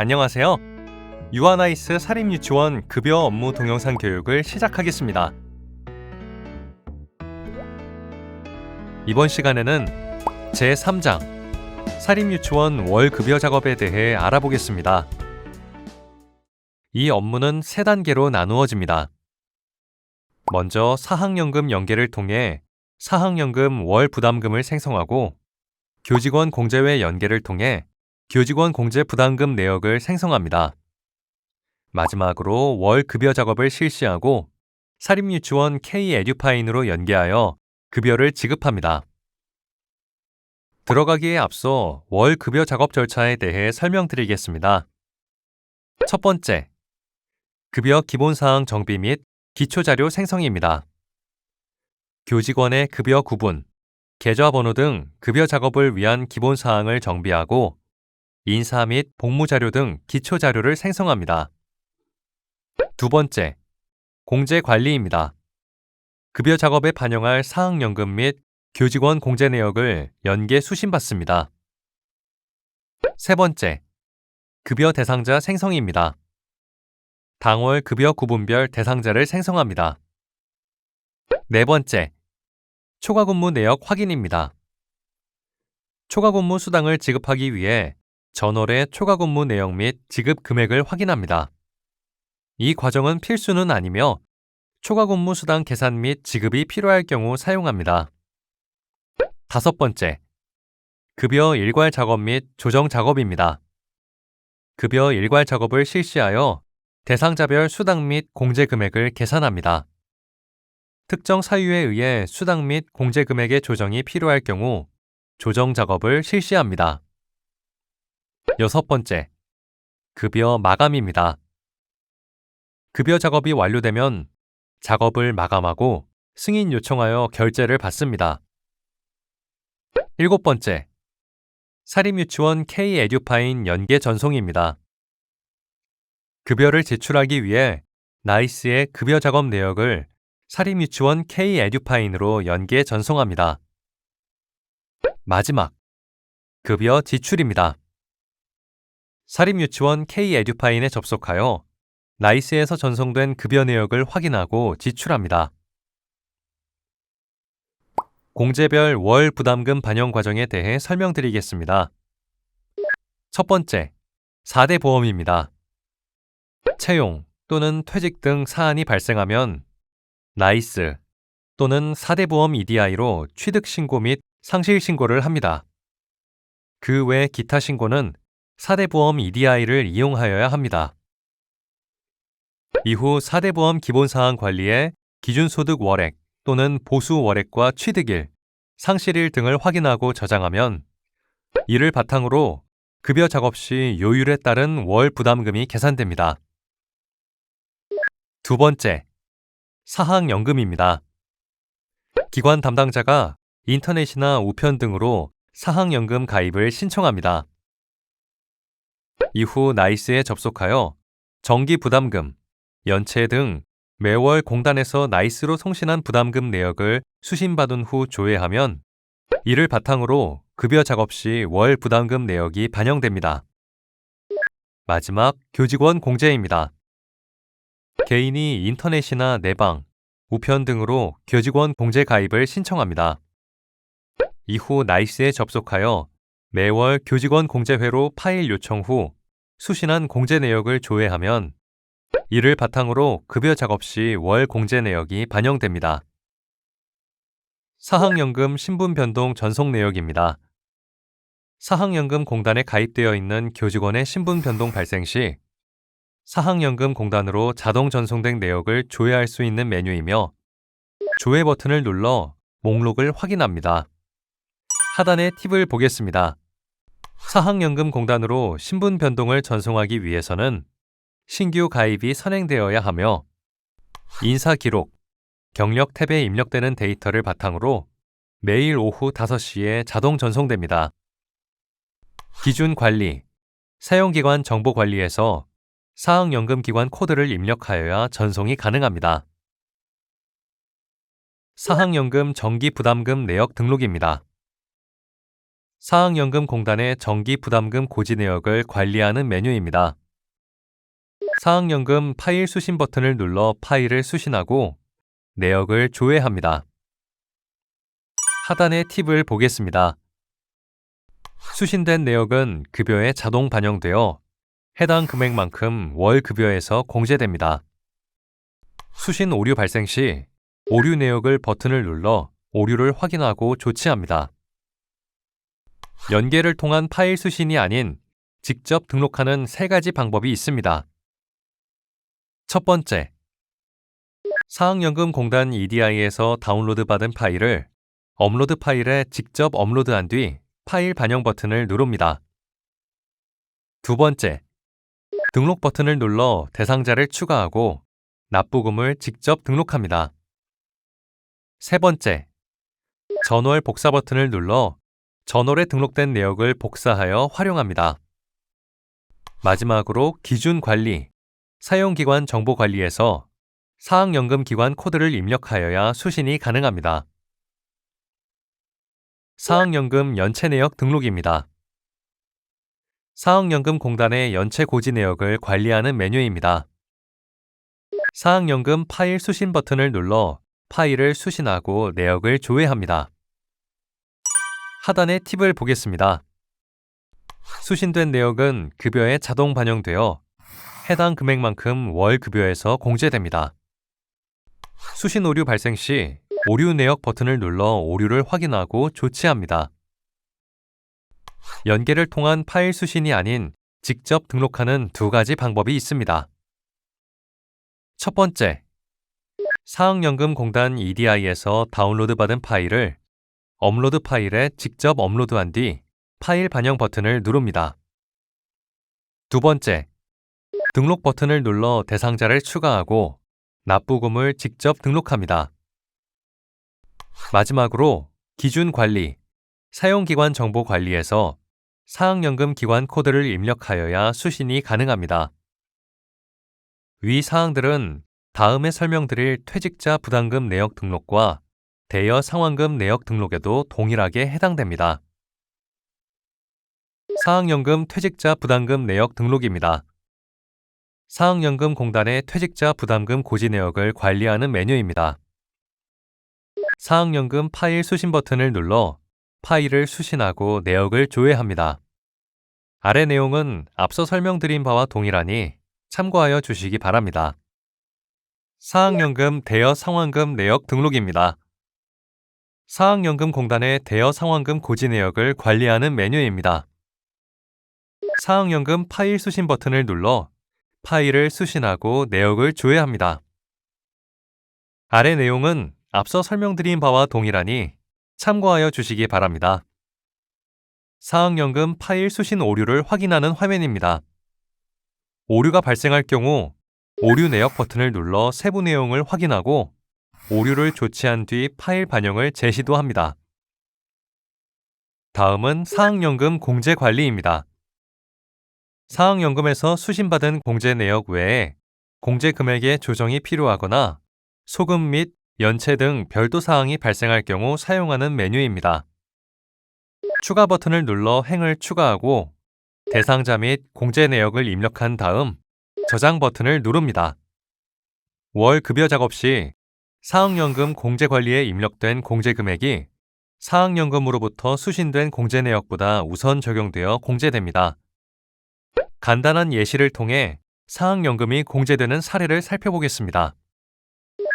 안녕하세요. 유아나이스 사립유치원 급여 업무 동영상 교육을 시작하겠습니다. 이번 시간에는 제3장 사립유치원 월급여 작업에 대해 알아보겠습니다. 이 업무는 3단계로 나누어집니다. 먼저 사학연금 연계를 통해 사학연금 월 부담금을 생성하고 교직원 공제회 연계를 통해 교직원 공제 부담금 내역을 생성합니다. 마지막으로 월 급여 작업을 실시하고 사립유치원 K-에듀파인으로 연계하여 급여를 지급합니다. 들어가기에 앞서 월 급여 작업 절차에 대해 설명드리겠습니다. 첫 번째, 급여 기본사항 정비 및 기초자료 생성입니다. 교직원의 급여 구분, 계좌번호 등 급여 작업을 위한 기본사항을 정비하고 인사 및 복무자료 등 기초자료를 생성합니다. 두 번째, 공제관리입니다. 급여 작업에 반영할 사학연금 및 교직원 공제 내역을 연계 수신받습니다. 세 번째, 급여 대상자 생성입니다. 당월 급여 구분별 대상자를 생성합니다. 네 번째, 초과근무 내역 확인입니다. 초과근무 수당을 지급하기 위해 전월의 초과근무 내역 및 지급 금액을 확인합니다. 이 과정은 필수는 아니며 초과근무 수당 계산 및 지급이 필요할 경우 사용합니다. 다섯 번째, 급여 일괄 작업 및 조정 작업입니다. 급여 일괄 작업을 실시하여 대상자별 수당 및 공제 금액을 계산합니다. 특정 사유에 의해 수당 및 공제 금액의 조정이 필요할 경우 조정 작업을 실시합니다. 여섯 번째, 급여 마감입니다. 급여 작업이 완료되면 작업을 마감하고 승인 요청하여 결제를 받습니다. 일곱 번째, 사립유치원 K-에듀파인 연계 전송입니다. 급여를 제출하기 위해 나이스의 급여 작업 내역을 사립유치원 K-에듀파인으로 연계 전송합니다. 마지막, 급여 지출입니다. 사립유치원 K-에듀파인에 접속하여 나이스에서 전송된 급여 내역을 확인하고 지출합니다. 공제별 월 부담금 반영 과정에 대해 설명드리겠습니다. 첫 번째, 4대 보험입니다. 채용 또는 퇴직 등 사안이 발생하면 나이스 또는 4대 보험 EDI로 취득 신고 및 상실 신고를 합니다. 그 외 기타 신고는 4대 보험 EDI를 이용하여야 합니다. 이후 4대 보험 기본사항 관리에 기준소득 월액 또는 보수 월액과 취득일, 상실일 등을 확인하고 저장하면 이를 바탕으로 급여 작업 시 요율에 따른 월 부담금이 계산됩니다. 두 번째, 사학연금입니다. 기관 담당자가 인터넷이나 우편 등으로 사학연금 가입을 신청합니다. 이후 나이스에 접속하여 정기 부담금, 연체 등 매월 공단에서 나이스로 송신한 부담금 내역을 수신받은 후 조회하면 이를 바탕으로 급여 작업 시 월 부담금 내역이 반영됩니다. 마지막, 교직원 공제입니다. 개인이 인터넷이나 내방, 우편 등으로 교직원 공제 가입을 신청합니다. 이후 나이스에 접속하여 매월 교직원 공제회로 파일 요청 후 수신한 공제 내역을 조회하면 이를 바탕으로 급여 작업 시 월 공제 내역이 반영됩니다. 사학연금 신분 변동 전송 내역입니다. 사학연금 공단에 가입되어 있는 교직원의 신분 변동 발생 시 사학연금 공단으로 자동 전송된 내역을 조회할 수 있는 메뉴이며 조회 버튼을 눌러 목록을 확인합니다. 하단의 팁을 보겠습니다. 사학연금 공단으로 신분 변동을 전송하기 위해서는 신규 가입이 선행되어야 하며 인사 기록, 경력 탭에 입력되는 데이터를 바탕으로 매일 오후 5시에 자동 전송됩니다. 기준 관리, 사용기관 정보 관리에서 사학연금기관 코드를 입력하여야 전송이 가능합니다. 사학연금 정기 부담금 내역 등록입니다. 사학연금공단의 정기부담금 고지 내역을 관리하는 메뉴입니다. 사학연금 파일 수신 버튼을 눌러 파일을 수신하고 내역을 조회합니다. 하단의 팁을 보겠습니다. 수신된 내역은 급여에 자동 반영되어 해당 금액만큼 월 급여에서 공제됩니다. 수신 오류 발생 시 오류 내역을 버튼을 눌러 오류를 확인하고 조치합니다. 연계를 통한 파일 수신이 아닌 직접 등록하는 3가지 방법이 있습니다. 첫 번째, 사학연금공단 EDI에서 다운로드받은 파일을 업로드 파일에 직접 업로드한 뒤 파일 반영 버튼을 누릅니다. 두 번째, 등록 버튼을 눌러 대상자를 추가하고 납부금을 직접 등록합니다. 세 번째, 전월 복사 버튼을 눌러 전월에 등록된 내역을 복사하여 활용합니다. 마지막으로 기준 관리, 사용기관 정보 관리에서 사학연금기관 코드를 입력하여야 수신이 가능합니다. 사학연금 연체 내역 등록입니다. 사학연금공단의 연체 고지 내역을 관리하는 메뉴입니다. 사학연금 파일 수신 버튼을 눌러 파일을 수신하고 내역을 조회합니다. 하단의 팁을 보겠습니다. 수신된 내역은 급여에 자동 반영되어 해당 금액만큼 월 급여에서 공제됩니다. 수신 오류 발생 시 오류 내역 버튼을 눌러 오류를 확인하고 조치합니다. 연계를 통한 파일 수신이 아닌 직접 등록하는 2가지 방법이 있습니다. 첫 번째, 사학연금공단 EDI에서 다운로드받은 파일을 업로드 파일에 직접 업로드한 뒤 파일 반영 버튼을 누릅니다. 두 번째, 등록 버튼을 눌러 대상자를 추가하고 납부금을 직접 등록합니다. 마지막으로 기준 관리, 사용기관 정보 관리에서 사학연금 기관 코드를 입력하여야 수신이 가능합니다. 위 사항들은 다음에 설명드릴 퇴직자 부담금 내역 등록과 대여 상환금 내역 등록에도 동일하게 해당됩니다. 사학연금 퇴직자 부담금 내역 등록입니다. 사학연금공단의 퇴직자 부담금 고지 내역을 관리하는 메뉴입니다. 사학연금 파일 수신 버튼을 눌러 파일을 수신하고 내역을 조회합니다. 아래 내용은 앞서 설명드린 바와 동일하니 참고하여 주시기 바랍니다. 사학연금 대여 상환금 내역 등록입니다. 사학연금공단의 대여 상환금 고지 내역을 관리하는 메뉴입니다. 사학연금 파일 수신 버튼을 눌러 파일을 수신하고 내역을 조회합니다. 아래 내용은 앞서 설명드린 바와 동일하니 참고하여 주시기 바랍니다. 사학연금 파일 수신 오류를 확인하는 화면입니다. 오류가 발생할 경우 오류 내역 버튼을 눌러 세부 내용을 확인하고 오류를 조치한 뒤 파일 반영을 재시도합니다. 다음은 사학연금 공제 관리입니다. 사학연금에서 수신받은 공제 내역 외에 공제 금액의 조정이 필요하거나 소금 및 연체 등 별도 사항이 발생할 경우 사용하는 메뉴입니다. 추가 버튼을 눌러 행을 추가하고 대상자 및 공제 내역을 입력한 다음 저장 버튼을 누릅니다. 월 급여 작업 시 사학연금 공제 관리에 입력된 공제 금액이 사학연금으로부터 수신된 공제 내역보다 우선 적용되어 공제됩니다. 간단한 예시를 통해 사학연금이 공제되는 사례를 살펴보겠습니다.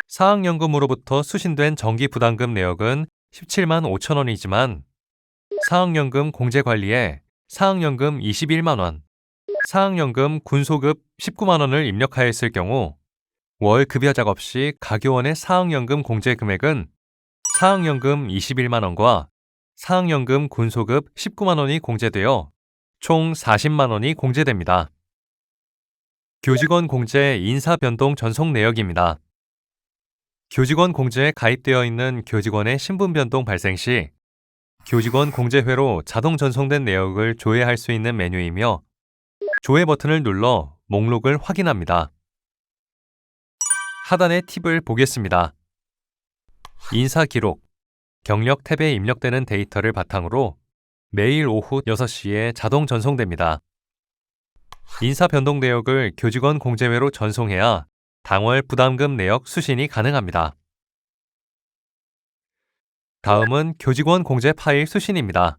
사학연금으로부터 수신된 정기부담금 내역은 17만 5천 원이지만 사학연금 공제관리에 사학연금 21만 원, 사학연금 군소급 19만 원을 입력하였을 경우 월 급여 작업 시 가교원의 사학연금 공제 금액은 사학연금 21만 원과 사학연금 군소급 19만 원이 공제되어 총 40만 원이 공제됩니다. 교직원 공제 인사 변동 전송 내역입니다. 교직원 공제에 가입되어 있는 교직원의 신분 변동 발생 시 교직원 공제회로 자동 전송된 내역을 조회할 수 있는 메뉴이며 조회 버튼을 눌러 목록을 확인합니다. 하단의 팁을 보겠습니다. 인사 기록, 경력 탭에 입력되는 데이터를 바탕으로 매일 오후 6시에 자동 전송됩니다. 인사 변동 내역을 교직원 공제회로 전송해야 당월 부담금 내역 수신이 가능합니다. 다음은 교직원 공제 파일 수신입니다.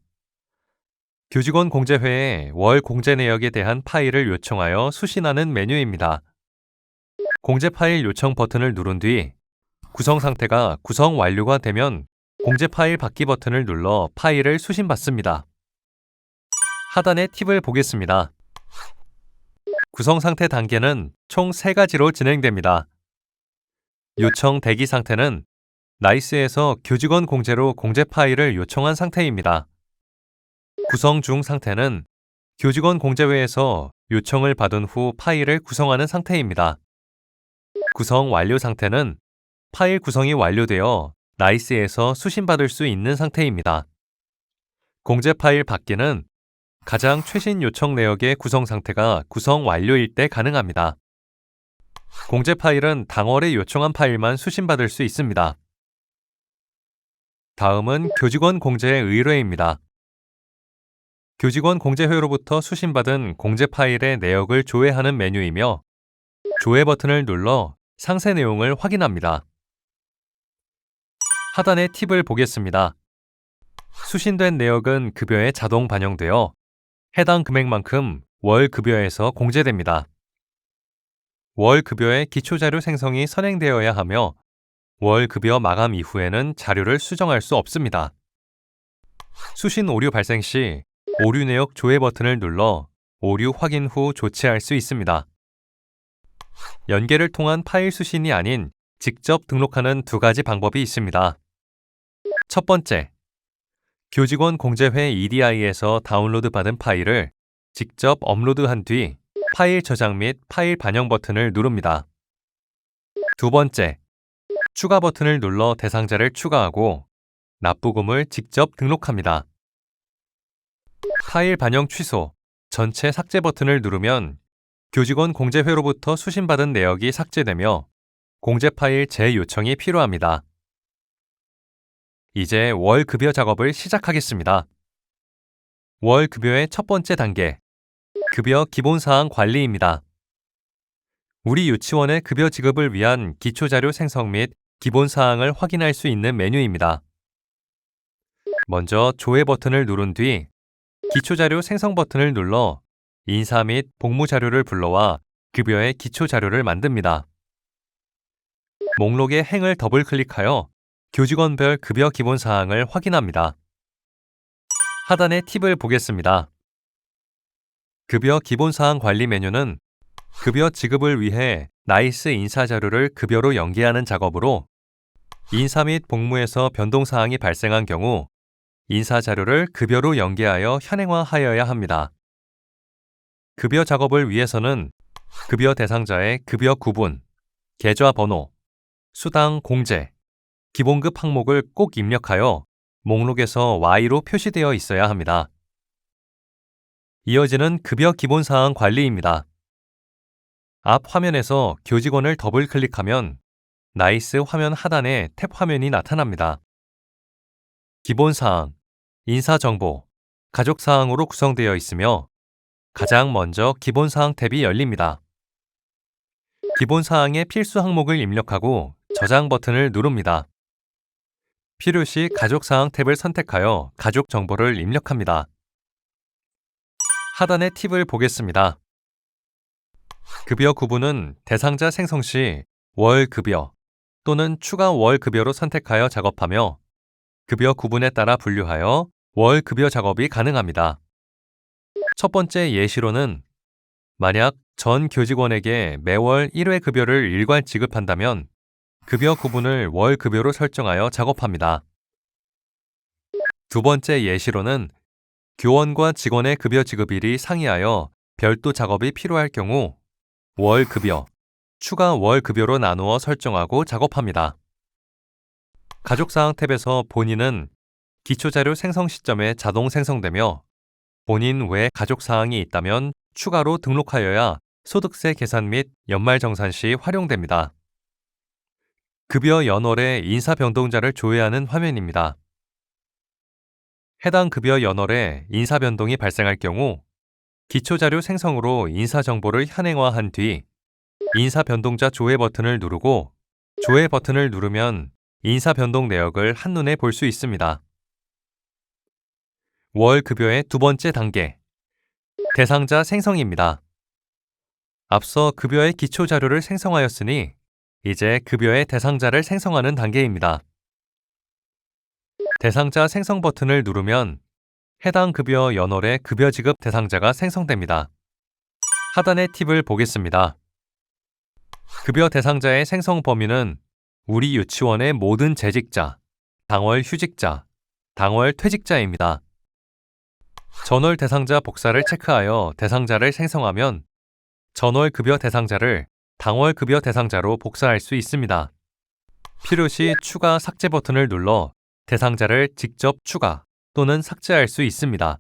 교직원 공제회에 월 공제 내역에 대한 파일을 요청하여 수신하는 메뉴입니다. 공제 파일 요청 버튼을 누른 뒤 구성 상태가 구성 완료가 되면 공제 파일 받기 버튼을 눌러 파일을 수신받습니다. 하단의 팁을 보겠습니다. 구성 상태 단계는 총 3가지로 진행됩니다. 요청 대기 상태는 나이스에서 교직원 공제로 공제 파일을 요청한 상태입니다. 구성 중 상태는 교직원 공제회에서 요청을 받은 후 파일을 구성하는 상태입니다. 구성 완료 상태는 파일 구성이 완료되어 나이스에서 수신받을 수 있는 상태입니다. 공제 파일 받기는 가장 최신 요청 내역의 구성 상태가 구성 완료일 때 가능합니다. 공제 파일은 당월에 요청한 파일만 수신받을 수 있습니다. 다음은 교직원 공제의 의뢰입니다. 교직원 공제회로부터 수신받은 공제 파일의 내역을 조회하는 메뉴이며 조회 버튼을 눌러 상세 내용을 확인합니다. 하단의 팁을 보겠습니다. 수신된 내역은 급여에 자동 반영되어 해당 금액만큼 월 급여에서 공제됩니다. 월 급여의 기초자료 생성이 선행되어야 하며 월 급여 마감 이후에는 자료를 수정할 수 없습니다. 수신 오류 발생 시 오류 내역 조회 버튼을 눌러 오류 확인 후 조치할 수 있습니다. 연계를 통한 파일 수신이 아닌 직접 등록하는 2가지 방법이 있습니다. 첫 번째, 교직원 공제회 EDI에서 다운로드 받은 파일을 직접 업로드한 뒤 파일 저장 및 파일 반영 버튼을 누릅니다. 두 번째, 추가 버튼을 눌러 대상자를 추가하고 납부금을 직접 등록합니다. 파일 반영 취소, 전체 삭제 버튼을 누르면 교직원 공제회로부터 수신받은 내역이 삭제되며 공제 파일 재요청이 필요합니다. 이제 월 급여 작업을 시작하겠습니다. 월 급여의 첫 번째 단계, 급여 기본사항 관리입니다. 우리 유치원의 급여 지급을 위한 기초자료 생성 및 기본사항을 확인할 수 있는 메뉴입니다. 먼저 조회 버튼을 누른 뒤 기초자료 생성 버튼을 눌러 인사 및 복무 자료를 불러와 급여의 기초자료를 만듭니다. 목록의 행을 더블 클릭하여 교직원별 급여 기본사항을 확인합니다. 하단의 팁을 보겠습니다. 급여 기본사항 관리 메뉴는 급여 지급을 위해 나이스 인사 자료를 급여로 연계하는 작업으로 인사 및 복무에서 변동사항이 발생한 경우 인사 자료를 급여로 연계하여 현행화하여야 합니다. 급여 작업을 위해서는 급여 대상자의 급여 구분, 계좌 번호, 수당 공제, 기본급 항목을 꼭 입력하여 목록에서 Y로 표시되어 있어야 합니다. 이어지는 급여 기본사항 관리입니다. 앞 화면에서 교직원을 더블 클릭하면 나이스 화면 하단에 탭 화면이 나타납니다. 기본사항, 인사정보, 가족사항으로 구성되어 있으며 가장 먼저 기본사항 탭이 열립니다. 기본사항의 필수 항목을 입력하고 저장 버튼을 누릅니다. 필요시 가족사항 탭을 선택하여 가족 정보를 입력합니다. 하단의 팁을 보겠습니다. 급여 구분은 대상자 생성 시 월 급여 또는 추가 월 급여로 선택하여 작업하며 급여 구분에 따라 분류하여 월 급여 작업이 가능합니다. 첫 번째 예시로는 만약 전 교직원에게 매월 1회 급여를 일괄 지급한다면 급여 구분을 월 급여로 설정하여 작업합니다. 두 번째 예시로는 교원과 직원의 급여 지급일이 상이하여 별도 작업이 필요할 경우 월 급여, 추가 월 급여로 나누어 설정하고 작업합니다. 가족사항 탭에서 본인은 기초자료 생성 시점에 자동 생성되며 본인 외 가족사항이 있다면 추가로 등록하여야 소득세 계산 및 연말정산 시 활용됩니다. 급여 연월에 인사 변동자를 조회하는 화면입니다. 해당 급여 연월에 인사 변동이 발생할 경우 기초자료 생성으로 인사 정보를 현행화한 뒤 인사 변동자 조회 버튼을 누르고 조회 버튼을 누르면 인사 변동 내역을 한눈에 볼 수 있습니다. 월 급여의 두 번째 단계, 대상자 생성입니다. 앞서 급여의 기초 자료를 생성하였으니 이제 급여의 대상자를 생성하는 단계입니다. 대상자 생성 버튼을 누르면 해당 급여 연월의 급여 지급 대상자가 생성됩니다. 하단의 팁을 보겠습니다. 급여 대상자의 생성 범위는 우리 유치원의 모든 재직자, 당월 휴직자, 당월 퇴직자입니다. 전월 대상자 복사를 체크하여 대상자를 생성하면 전월 급여 대상자를 당월 급여 대상자로 복사할 수 있습니다. 필요시 추가 삭제 버튼을 눌러 대상자를 직접 추가 또는 삭제할 수 있습니다.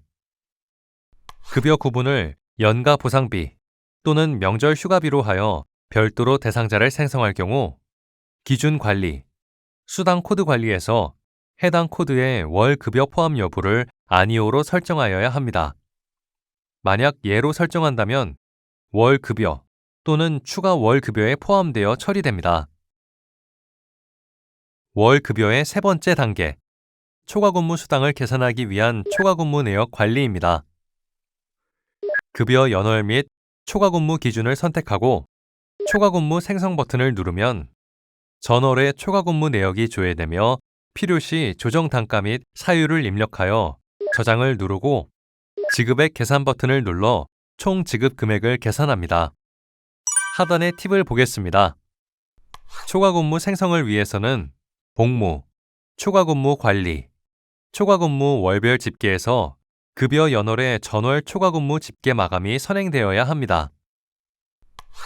급여 구분을 연가 보상비 또는 명절 휴가비로 하여 별도로 대상자를 생성할 경우 기준 관리, 수당 코드 관리에서 해당 코드의 월 급여 포함 여부를 아니오로 설정하여야 합니다. 만약 예로 설정한다면 월 급여 또는 추가 월 급여에 포함되어 처리됩니다. 월 급여의 세 번째 단계, 초과 근무 수당을 계산하기 위한 초과 근무 내역 관리입니다. 급여 연월 및 초과 근무 기준을 선택하고 초과 근무 생성 버튼을 누르면 전월의 초과 근무 내역이 조회되며 필요시 조정 단가 및 사유를 입력하여 저장을 누르고 지급액 계산 버튼을 눌러 총 지급 금액을 계산합니다. 하단의 팁을 보겠습니다. 초과 근무 생성을 위해서는 복무, 초과 근무 관리, 초과 근무 월별 집계에서 급여 연월의 전월 초과 근무 집계 마감이 선행되어야 합니다.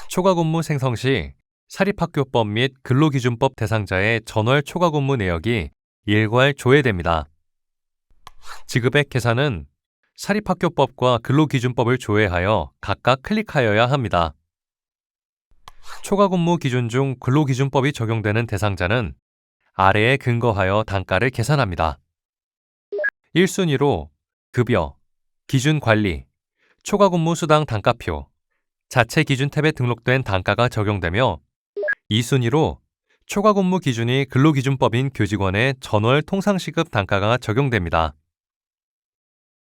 초과 근무 생성 시 사립학교법 및 근로기준법 대상자의 전월 초과 근무 내역이 일괄 조회됩니다. 지급액 계산은 사립학교법과 근로기준법을 조회하여 각각 클릭하여야 합니다. 초과 근무 기준 중 근로기준법이 적용되는 대상자는 아래에 근거하여 단가를 계산합니다. 1순위로 급여, 기준관리, 초과 근무 수당 단가표, 자체 기준 탭에 등록된 단가가 적용되며 2순위로 초과 근무 기준이 근로기준법인 교직원의 전월 통상시급 단가가 적용됩니다.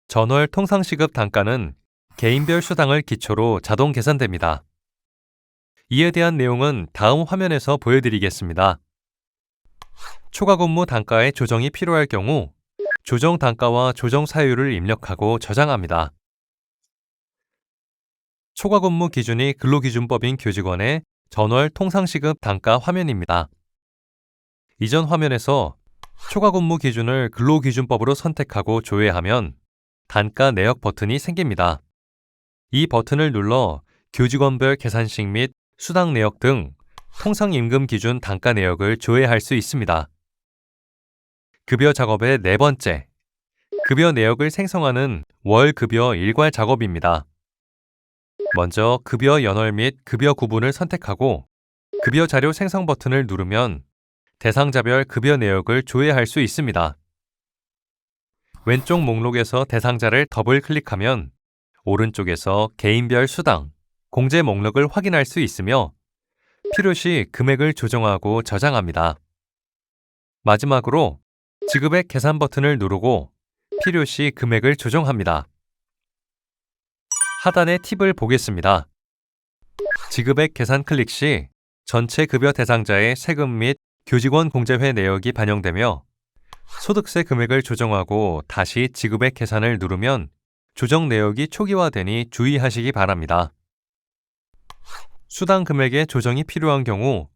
전월 통상시급 단가는 개인별 수당을 기초로 자동 계산됩니다. 이에 대한 내용은 다음 화면에서 보여드리겠습니다. 초과 근무 단가의 조정이 필요할 경우 조정 단가와 조정 사유를 입력하고 저장합니다. 초과 근무 기준이 근로기준법인 교직원의 전월 통상시급 단가 화면입니다. 이전 화면에서 초과 근무 기준을 근로기준법으로 선택하고 조회하면 단가 내역 버튼이 생깁니다. 이 버튼을 눌러 교직원별 계산식 및 수당 내역 등 통상임금 기준 단가 내역을 조회할 수 있습니다. 급여 작업의 네 번째, 급여 내역을 생성하는 월 급여 일괄 작업입니다. 먼저 급여 연월 및 급여 구분을 선택하고 급여 자료 생성 버튼을 누르면 대상자별 급여 내역을 조회할 수 있습니다. 왼쪽 목록에서 대상자를 더블 클릭하면 오른쪽에서 개인별 수당, 공제 목록을 확인할 수 있으며 필요시 금액을 조정하고 저장합니다. 마지막으로 지급액 계산 버튼을 누르고 필요시 금액을 조정합니다. 하단의 팁을 보겠습니다. 지급액 계산 클릭 시 전체 급여 대상자의 세금 및 교직원 공제회 내역이 반영되며 소득세 금액을 조정하고 다시 지급액 계산을 누르면 조정 내역이 초기화되니 주의하시기 바랍니다. 수당 금액의 조정이 필요한 경우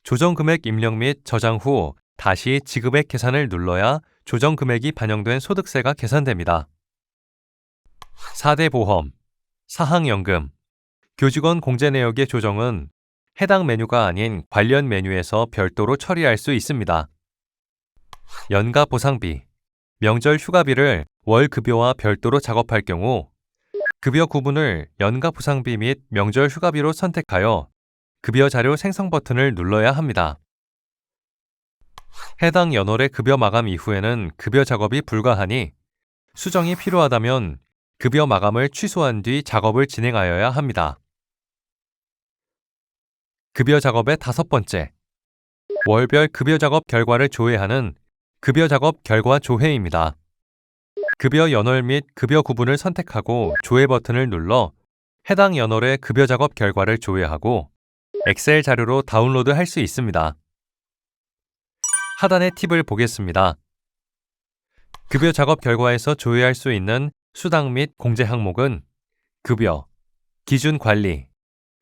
조정 금액 입력 및 저장 후 다시 지급액 계산을 눌러야 조정 금액이 반영된 소득세가 계산됩니다. 4대 보험, 사학연금, 교직원 공제 내역의 조정은 해당 메뉴가 아닌 관련 메뉴에서 별도로 처리할 수 있습니다. 연가 보상비, 명절 휴가비를 월 급여와 별도로 작업할 경우 급여 구분을 연가 보상비 및 명절 휴가비로 선택하여 급여 자료 생성 버튼을 눌러야 합니다. 해당 연월의 급여 마감 이후에는 급여 작업이 불가하니 수정이 필요하다면 급여 마감을 취소한 뒤 작업을 진행하여야 합니다. 급여 작업의 5번째, 월별 급여 작업 결과를 조회하는 급여 작업 결과 조회입니다. 급여 연월 및 급여 구분을 선택하고 조회 버튼을 눌러 해당 연월의 급여 작업 결과를 조회하고 엑셀 자료로 다운로드 할 수 있습니다. 하단의 팁을 보겠습니다. 급여 작업 결과에서 조회할 수 있는 수당 및 공제 항목은 급여, 기준 관리,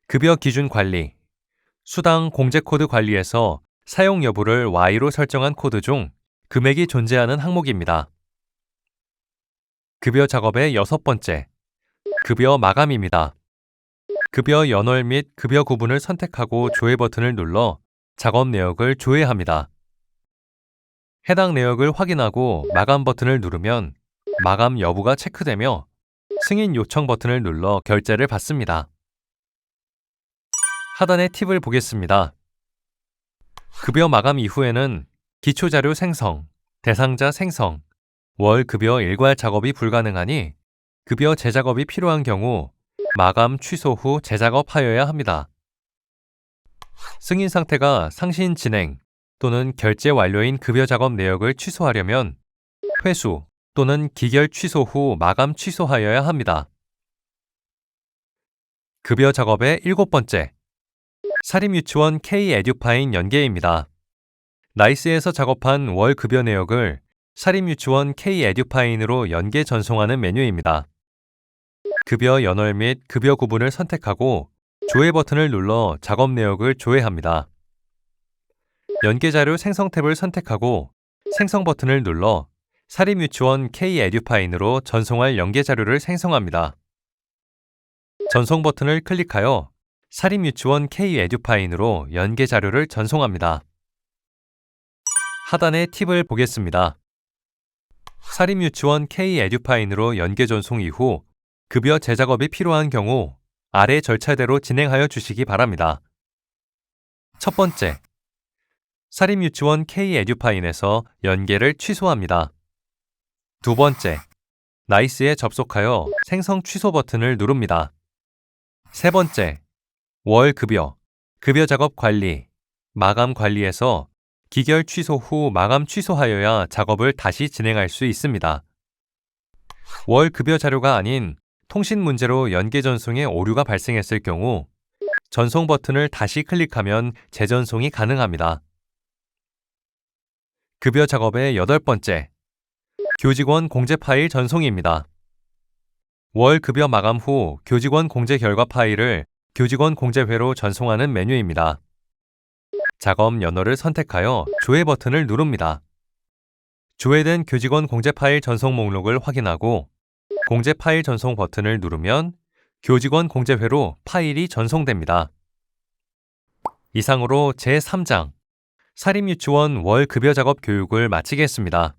급여 기준 관리, 수당 공제 코드 관리에서 사용 여부를 Y로 설정한 코드 중 금액이 존재하는 항목입니다. 급여 작업의 6번째, 급여 마감입니다. 급여 연월 및 급여 구분을 선택하고 조회 버튼을 눌러 작업 내역을 조회합니다. 해당 내역을 확인하고 마감 버튼을 누르면 마감 여부가 체크되며 승인 요청 버튼을 눌러 결제를 받습니다. 하단의 팁을 보겠습니다. 급여 마감 이후에는 기초자료 생성, 대상자 생성, 월 급여 일괄 작업이 불가능하니 급여 재작업이 필요한 경우 마감 취소 후 재작업하여야 합니다. 승인 상태가 상신 진행 또는 결제 완료인 급여 작업 내역을 취소하려면 회수 또는 기결 취소 후 마감 취소하여야 합니다. 급여 작업의 7번째, 사립유치원 K-에듀파인 연계입니다. 나이스에서 작업한 월 급여 내역을 사립유치원 K-에듀파인으로 연계 전송하는 메뉴입니다. 급여 연월 및 급여 구분을 선택하고 조회 버튼을 눌러 작업 내역을 조회합니다. 연계 자료 생성 탭을 선택하고 생성 버튼을 눌러 사립유치원 K-에듀파인으로 전송할 연계 자료를 생성합니다. 전송 버튼을 클릭하여 사립유치원 K-에듀파인으로 연계 자료를 전송합니다. 하단의 팁을 보겠습니다. 사립유치원 K-에듀파인으로 연계 전송 이후 급여 재작업이 필요한 경우 아래 절차대로 진행하여 주시기 바랍니다. 첫 번째, 사립유치원 K-에듀파인에서 연계를 취소합니다. 두 번째, 나이스에 접속하여 생성 취소 버튼을 누릅니다. 세 번째, 월 급여, 급여 작업 관리, 마감 관리에서 기결 취소 후 마감 취소하여야 작업을 다시 진행할 수 있습니다. 월 급여 자료가 아닌 통신 문제로 연계 전송에 오류가 발생했을 경우 전송 버튼을 다시 클릭하면 재전송이 가능합니다. 급여 작업의 8번째, 교직원 공제 파일 전송입니다. 월 급여 마감 후 교직원 공제 결과 파일을 교직원 공제회로 전송하는 메뉴입니다. 작업 연월을 선택하여 조회 버튼을 누릅니다. 조회된 교직원 공제 파일 전송 목록을 확인하고 공제 파일 전송 버튼을 누르면 교직원 공제회로 파일이 전송됩니다. 이상으로 제3장 사립유치원 월 급여 작업 교육을 마치겠습니다.